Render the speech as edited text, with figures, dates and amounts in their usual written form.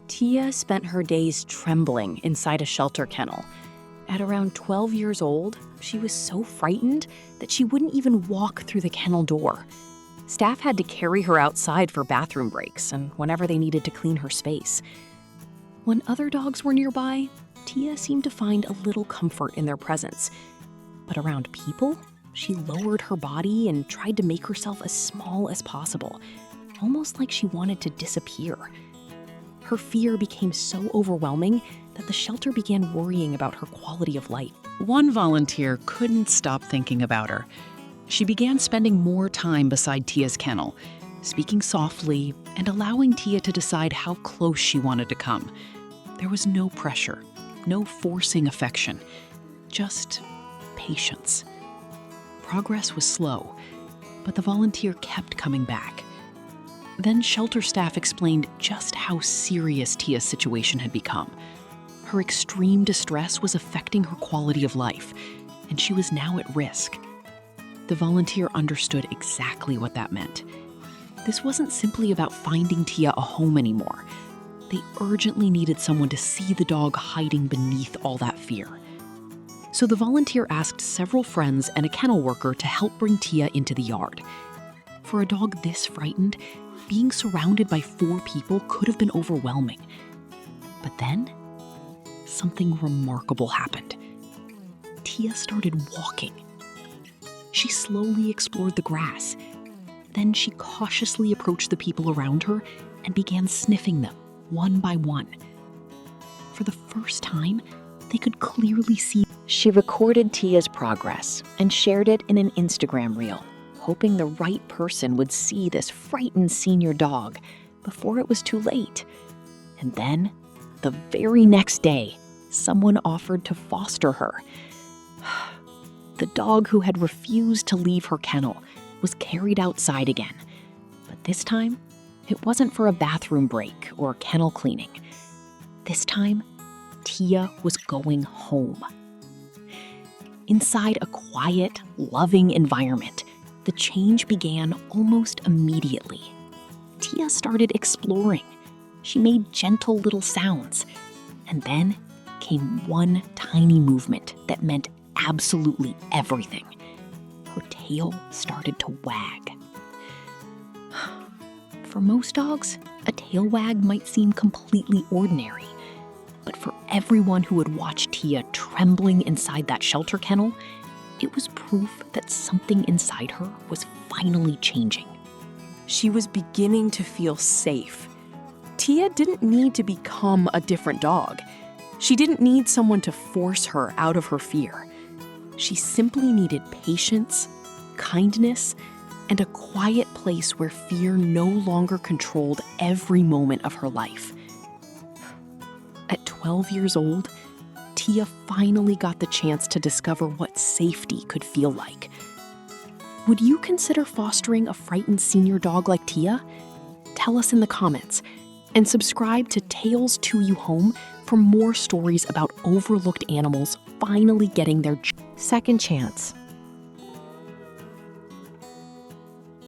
Tia spent her days trembling inside a shelter kennel. At around 12 years old, she was so frightened that she wouldn't even walk through the kennel door. Staff had to carry her outside for bathroom breaks and whenever they needed to clean her space. When other dogs were nearby, Tia seemed to find a little comfort in their presence. But around people, she lowered her body and tried to make herself as small as possible, almost like she wanted to disappear. Her fear became so overwhelming that the shelter began worrying about her quality of life. One volunteer couldn't stop thinking about her. She began spending more time beside Tia's kennel, speaking softly and allowing Tia to decide how close she wanted to come. There was no pressure, no forcing affection, just patience. Progress was slow, but the volunteer kept coming back. Then shelter staff explained just how serious Tia's situation had become. Her extreme distress was affecting her quality of life, and she was now at risk. The volunteer understood exactly what that meant. This wasn't simply about finding Tia a home anymore. They urgently needed someone to see the dog hiding beneath all that fear. So the volunteer asked several friends and a kennel worker to help bring Tia into the yard. For a dog this frightened, being surrounded by 4 people could have been overwhelming. But then, something remarkable happened. Tia started walking. She slowly explored the grass. Then she cautiously approached the people around her and began sniffing them, one by one. For the first time, they could clearly see. She recorded Tia's progress and shared it in an Instagram reel, hoping the right person would see this frightened senior dog before it was too late. And then, the very next day, someone offered to foster her. The dog who had refused to leave her kennel was carried outside again. But this time, it wasn't for a bathroom break or kennel cleaning. This time, Tia was going home. Inside a quiet, loving environment, the change began almost immediately. Tia started exploring. She made gentle little sounds. And then came one tiny movement that meant absolutely everything. Her tail started to wag. For most dogs, a tail wag might seem completely ordinary. But for everyone who had watched Tia trembling inside that shelter kennel, it was proof that something inside her was finally changing. She was beginning to feel safe. Tia didn't need to become a different dog. She didn't need someone to force her out of her fear. She simply needed patience, kindness, and a quiet place where fear no longer controlled every moment of her life. At 12 years old, Tia finally got the chance to discover what safety could feel like. Would you consider fostering a frightened senior dog like Tia? Tell us in the comments, and subscribe to Tales to You Home for more stories about overlooked animals finally getting their second chance.